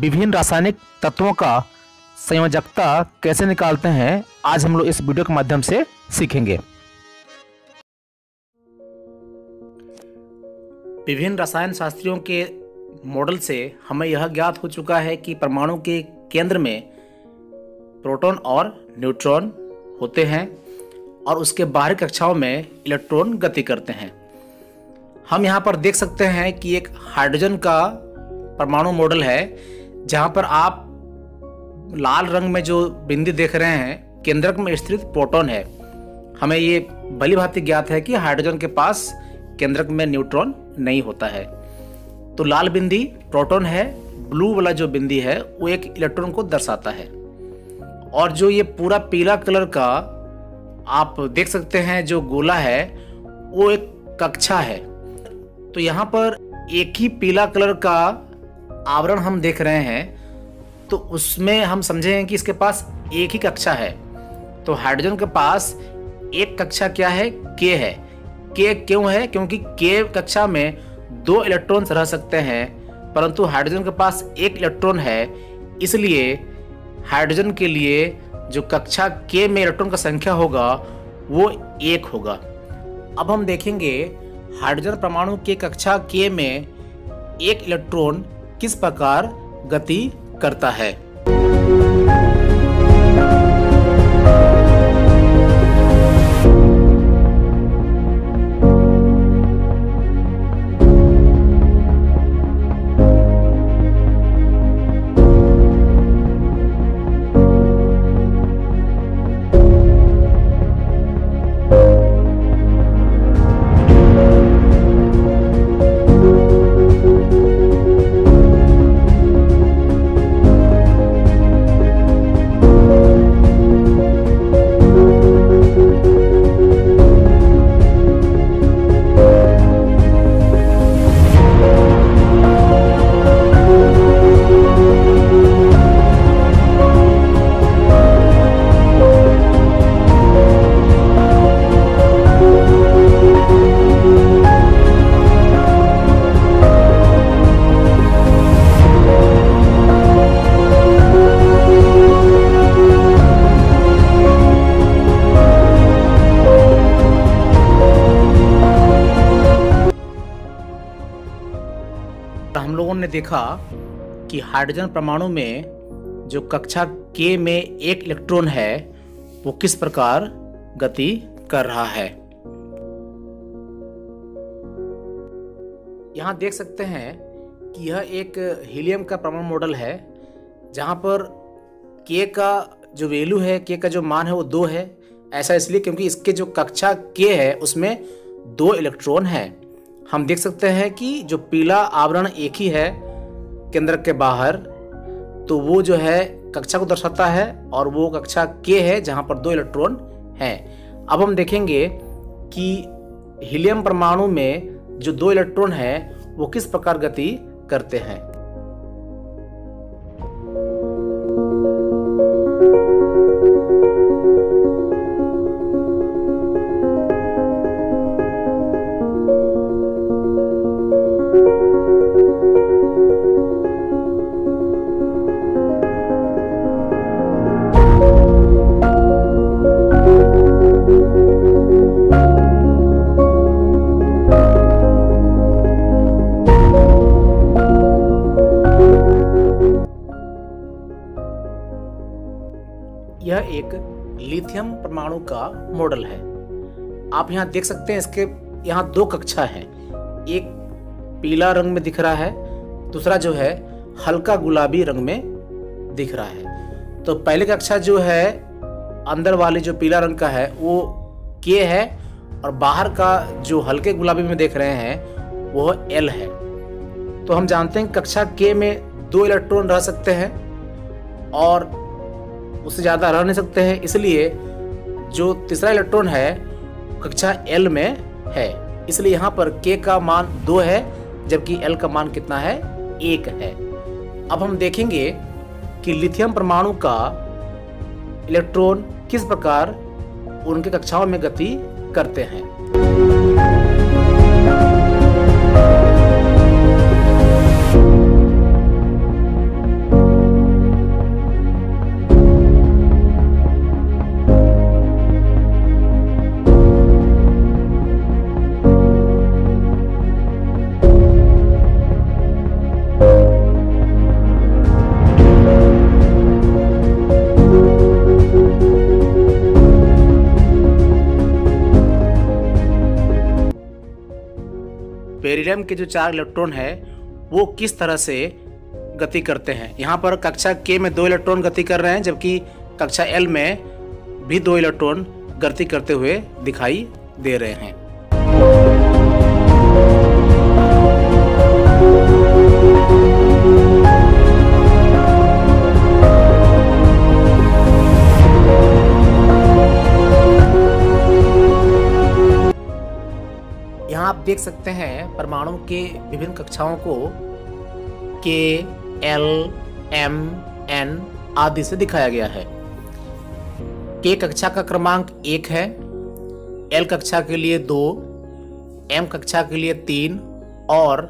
विभिन्न रासायनिक तत्वों का संयोजकता कैसे निकालते हैं, आज हम लोग इस वीडियो के माध्यम से सीखेंगे। विभिन्न रसायन शास्त्रियों के मॉडल से हमें यह ज्ञात हो चुका है कि परमाणु के केंद्र में प्रोटॉन और न्यूट्रॉन होते हैं और उसके बाहरी कक्षाओं में इलेक्ट्रॉन गति करते हैं। हम यहाँ पर देख सकते हैं कि एक हाइड्रोजन का परमाणु मॉडल है, जहाँ पर आप लाल रंग में जो बिंदु देख रहे हैं केंद्रक में स्थित प्रोटॉन है। हमें ये भली भांति ज्ञात है कि हाइड्रोजन के पास केंद्रक में न्यूट्रॉन नहीं होता है। तो लाल बिंदी प्रोटॉन है, ब्लू वाला जो बिंदी है वो एक इलेक्ट्रॉन को दर्शाता है, और जो ये पूरा पीला कलर का आप देख सकते हैं जो गोला है वो एक कक्षा है। तो यहाँ पर एक ही पीला कलर का आवरण हम देख रहे हैं, तो उसमें हम समझें कि इसके पास एक ही कक्षा है। तो हाइड्रोजन के पास एक कक्षा क्या है, के है। के क्यों है? क्योंकि के कक्षा में 2 इलेक्ट्रॉन्स रह सकते हैं, परंतु हाइड्रोजन के पास एक इलेक्ट्रॉन है, इसलिए हाइड्रोजन के लिए जो कक्षा के में इलेक्ट्रॉन का संख्या होगा वो 1 होगा। अब हम देखेंगे हाइड्रोजन परमाणु के कक्षा के में एक इलेक्ट्रॉन किस प्रकार गति करता है। हम लोगों ने देखा कि हाइड्रोजन परमाणु में जो कक्षा के में एक इलेक्ट्रॉन है वो किस प्रकार गति कर रहा है। यहाँ देख सकते हैं कि यह एक हीलियम का परमाणु मॉडल है, जहाँ पर के का जो वैल्यू है, के का जो मान है वो 2 है। ऐसा इसलिए क्योंकि इसके जो कक्षा के है उसमें 2 इलेक्ट्रॉन है। हम देख सकते हैं कि जो पीला आवरण एक ही है केंद्रक के बाहर, तो वो जो है कक्षा को दर्शाता है, और वो कक्षा के है जहां पर 2 इलेक्ट्रॉन हैं। अब हम देखेंगे कि हीलियम परमाणु में जो 2 इलेक्ट्रॉन है वो किस प्रकार गति करते हैं। यह एक लिथियम परमाणु का मॉडल है। आप यहाँ देख सकते हैं इसके यहाँ 2 कक्षा हैं, एक पीला रंग में दिख रहा है, दूसरा जो है हल्का गुलाबी रंग में दिख रहा है। तो पहले कक्षा जो है अंदर वाली जो पीला रंग का है वो के है, और बाहर का जो हल्के गुलाबी में देख रहे हैं वो एल है। तो हम जानते हैं कक्षा के में 2 इलेक्ट्रॉन रह सकते हैं और उससे ज़्यादा रह नहीं सकते हैं, इसलिए जो तीसरा इलेक्ट्रॉन है कक्षा एल में है, इसलिए यहाँ पर के का मान 2 है, जबकि एल का मान कितना है, 1 है। अब हम देखेंगे कि लिथियम परमाणु का इलेक्ट्रॉन किस प्रकार उनके कक्षाओं में गति करते हैं। हीलियम के जो 4 इलेक्ट्रॉन है वो किस तरह से गति करते हैं। यहाँ पर कक्षा के में 2 इलेक्ट्रॉन गति कर रहे हैं, जबकि कक्षा एल में भी 2 इलेक्ट्रॉन गति करते हुए दिखाई दे रहे हैं। यहाँ आप देख सकते हैं परमाणु के विभिन्न कक्षाओं को के, एल, एम, एन आदि से दिखाया गया है। के कक्षा का क्रमांक 1 है, एल कक्षा के लिए 2, एम कक्षा के लिए 3 और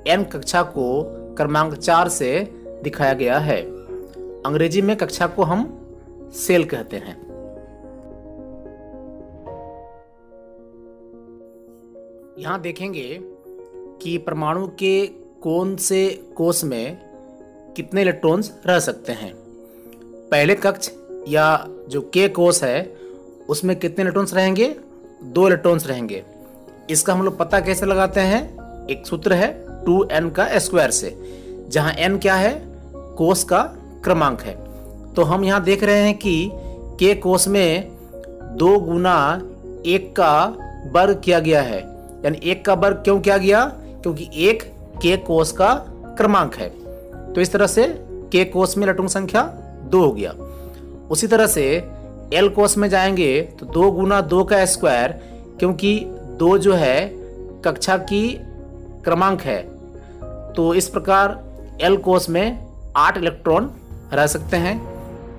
एन कक्षा को क्रमांक 4 से दिखाया गया है। अंग्रेजी में कक्षा को हम सेल कहते हैं। यहाँ देखेंगे कि परमाणु के कौन से कोष में कितने इलेक्ट्रॉन्स रह सकते हैं। पहले कक्ष या जो के कोष है उसमें कितने इलेक्ट्रॉन्स रहेंगे? 2 इलेक्ट्रॉन्स रहेंगे। इसका हम लोग पता कैसे लगाते हैं? एक सूत्र है 2n का स्क्वायर से, जहां n क्या है? कोष का क्रमांक है। तो हम यहाँ देख रहे हैं कि के कोष में 2 गुना 1 का वर्ग किया गया है, यानी 1 का वर्ग क्यों किया गया? क्योंकि 1 के कोष का क्रमांक है। तो इस तरह से के कोष में इलेक्ट्रॉन संख्या 2 हो गया। उसी तरह से एल कोष में जाएंगे तो 2 गुना 2 का स्क्वायर, क्योंकि 2 जो है कक्षा की क्रमांक है। तो इस प्रकार एल कोष में 8 इलेक्ट्रॉन रह सकते हैं,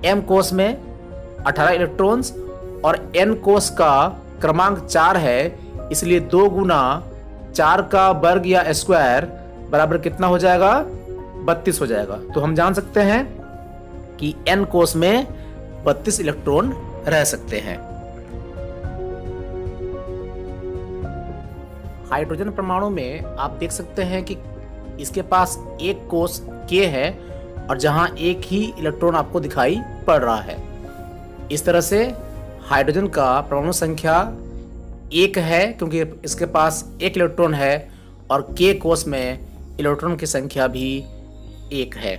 एम कोष में 18 इलेक्ट्रॉन्स और एन कोष का क्रमांक 4 है, इसलिए 2 गुना 4 का वर्ग या स्क्वायर बराबर कितना हो जाएगा? 32 हो जाएगा। तो हम जान सकते हैं कि एन कोष में 32 इलेक्ट्रॉन रह सकते हैं। हाइड्रोजन परमाणु में आप देख सकते हैं कि इसके पास एक कोष के है और जहां एक ही इलेक्ट्रॉन आपको दिखाई पड़ रहा है। इस तरह से हाइड्रोजन का परमाणु संख्या 1 है, क्योंकि इसके पास 1 इलेक्ट्रॉन है और के कोष में इलेक्ट्रॉन की संख्या भी 1 है।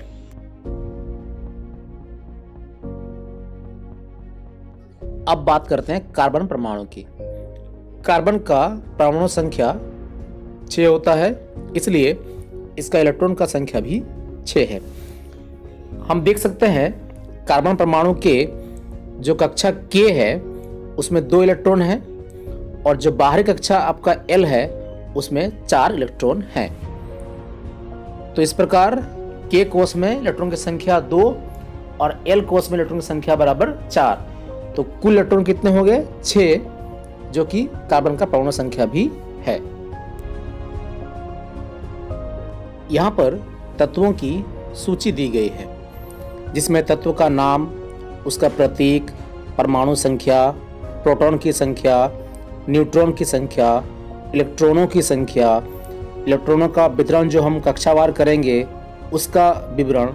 अब बात करते हैं कार्बन परमाणु की। कार्बन का परमाणु संख्या 6 होता है, इसलिए इसका इलेक्ट्रॉन का संख्या भी 6 है। हम देख सकते हैं कार्बन परमाणु के जो कक्षा के है उसमें 2 इलेक्ट्रॉन हैं और जो बाहरी कक्षा आपका एल है उसमें 4 इलेक्ट्रॉन हैं। तो इस प्रकार के कोष में इलेक्ट्रॉन की संख्या 2 और एल कोष में इलेक्ट्रॉन की संख्या बराबर 4। तो कुल इलेक्ट्रॉन कितने हो गए? 6, जो कि कार्बन का परमाणु संख्या भी है। यहाँ पर तत्वों की सूची दी गई है, जिसमें तत्व का नाम, उसका प्रतीक, परमाणु संख्या, प्रोटॉन की संख्या, न्यूट्रॉन की संख्या, इलेक्ट्रॉनों की संख्या, इलेक्ट्रॉनों का वितरण जो हम कक्षावार करेंगे उसका विवरण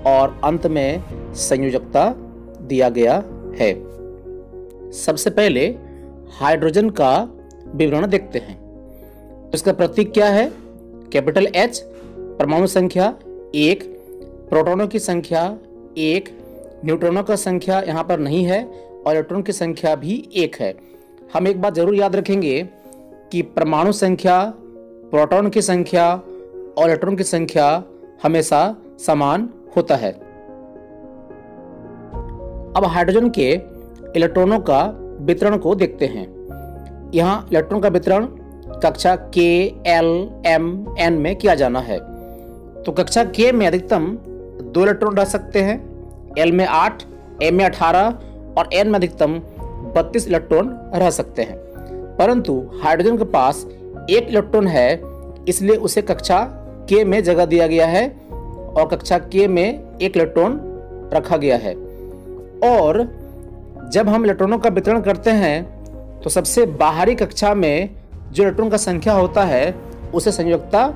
और अंत में संयोजकता दिया गया है। सबसे पहले हाइड्रोजन का विवरण देखते हैं। इसका प्रतीक क्या है? कैपिटल H, परमाणु संख्या 1, प्रोटॉनों की संख्या 1, न्यूट्रॉनों का संख्या यहाँ पर नहीं है और इलेक्ट्रॉन की संख्या भी 1 है। हम एक बात जरूर याद रखेंगे कि परमाणु संख्या, प्रोटॉन की संख्या और इलेक्ट्रॉन की संख्या हमेशा समान होता है। अब हाइड्रोजन के इलेक्ट्रॉनों का वितरण को देखते हैं। यहाँ इलेक्ट्रॉन का वितरण कक्षा के, एल, एम, एन में किया जाना है। तो कक्षा के में अधिकतम 2 इलेक्ट्रॉन रह सकते हैं, एल में 8, एम में 18 और एन में अधिकतम 32 इलेक्ट्रॉन रह सकते हैं। परंतु हाइड्रोजन के पास 1 इलेक्ट्रॉन है, इसलिए उसे कक्षा के में जगह दिया गया है और कक्षा के में 1 इलेक्ट्रॉन रखा गया है। और जब हम इलेक्ट्रॉनों का वितरण करते हैं तो सबसे बाहरी कक्षा में जो इलेक्ट्रॉन का संख्या होता है उसे संयोजकता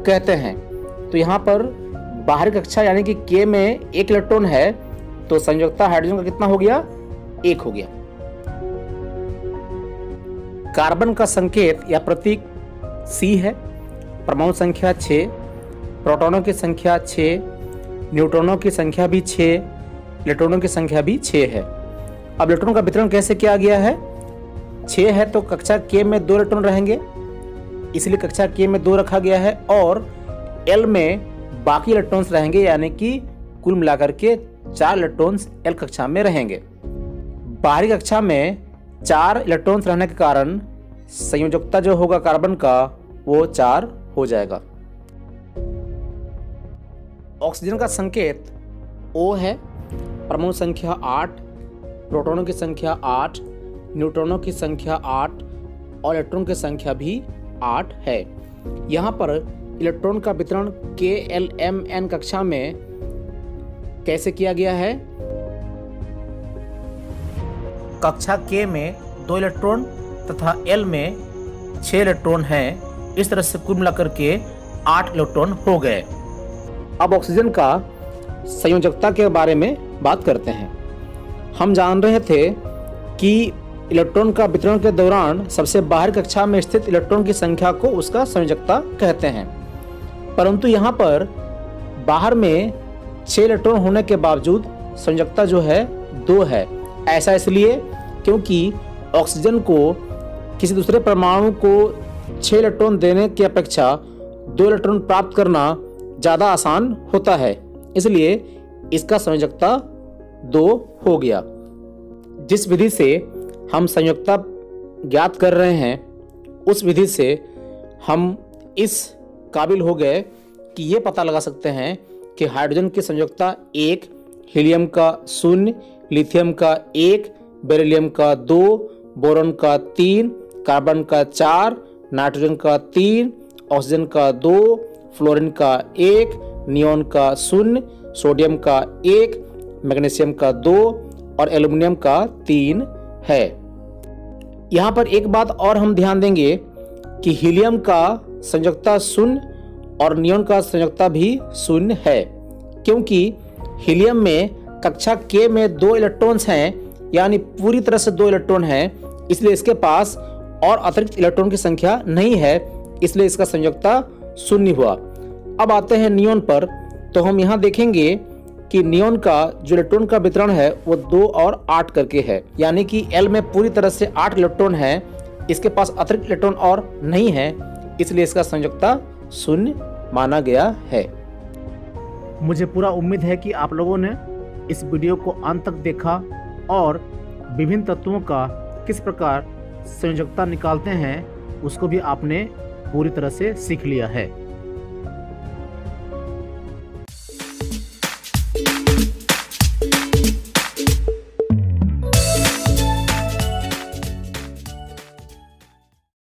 कहते हैं। तो यहाँ पर बाहरी कक्षा यानी कि के में 1 इलेक्ट्रॉन है, तो संयोजकता हाइड्रोजन का कितना हो गया? 1 हो गया। कार्बन का संकेत या प्रतीक C है, परमाणु संख्या 6, प्रोटॉनों की संख्या 6, न्यूट्रॉनों की संख्या भी 6, इलेक्ट्रॉनों की संख्या भी 6 है। अब इलेक्ट्रॉन का वितरण कैसे किया गया है? 6 है तो कक्षा K में 2 इलेक्ट्रॉन रहेंगे, इसलिए कक्षा K में 2 रखा गया है, और L में बाकी इलेक्ट्रॉन्स रहेंगे, यानी कि कुल मिलाकर के 4 इलेक्ट्रॉन्स L कक्षा में रहेंगे। बाहरी कक्षा में 4 इलेक्ट्रॉन्स रहने के कारण संयोजकता जो होगा कार्बन का वो 4 हो जाएगा। ऑक्सीजन का संकेत O है, परमाणु संख्या 8, प्रोटॉनों की संख्या 8, न्यूट्रॉनों की संख्या 8 और इलेक्ट्रॉन की संख्या भी 8 है। यहाँ पर इलेक्ट्रॉन का वितरण KLMN कक्षा में कैसे किया गया है? कक्षा K में 2 इलेक्ट्रॉन तथा L में 6 इलेक्ट्रॉन हैं। इस तरह से कुल मिलाकर के 8 इलेक्ट्रॉन हो गए। अब ऑक्सीजन का संयोजकता के बारे में बात करते हैं। हम जान रहे थे कि इलेक्ट्रॉन का वितरण के दौरान सबसे बाहरी कक्षा में स्थित इलेक्ट्रॉन की संख्या को उसका संयोजकता कहते हैं, परंतु यहाँ पर बाहर में 6 इलेक्ट्रॉन होने के बावजूद संयोजकता जो है 2 है। ऐसा इसलिए क्योंकि ऑक्सीजन को किसी दूसरे परमाणु को 6 इलेक्ट्रॉन देने की अपेक्षा 2 इलेक्ट्रॉन प्राप्त करना ज़्यादा आसान होता है, इसलिए इसका संयोजकता 2 हो गया। जिस विधि से हम संयोजकता ज्ञात कर रहे हैं उस विधि से हम इस काबिल हो गए कि ये पता लगा सकते हैं कि हाइड्रोजन की संयोजकता 1, हीलियम का 0, लिथियम का 1, बेरिलियम का 2, बोरॉन का 3, कार्बन का 4, नाइट्रोजन का 3, ऑक्सीजन का 2, फ्लोरीन का 1, नियोन का 0, सोडियम का 1, मैग्नीशियम का 2 और एल्युमिनियम का 3 है। यहाँ पर एक बात और हम ध्यान देंगे कि हीलियम का संयोजकता 0 और नियोन का संयोजकता भी 0 है, क्योंकि हीलियम में कक्षा K में 2 इलेक्ट्रॉन्स हैं, यानी पूरी तरह से 2 इलेक्ट्रॉन हैं, इसलिए इसके पास और अतिरिक्त इलेक्ट्रॉन की संख्या नहीं है, इसलिए इसका संयोजकता 0 हुआ। अब आते हैं नियोन पर, तो हम यहाँ देखेंगे कि नियोन का जो इलेक्ट्रॉन का वितरण है वो 2 और 8 करके है, यानी कि L में पूरी तरह से 8 इलेक्ट्रॉन है, इसके पास अतिरिक्त इलेक्ट्रॉन और नहीं है, इसलिए इसका संयोजकता 0 माना गया है। मुझे पूरा उम्मीद है कि आप लोगों ने इस वीडियो को अंत तक देखा और विभिन्न तत्वों का किस प्रकार संयोजकता निकालते हैं उसको भी आपने पूरी तरह से सीख लिया है।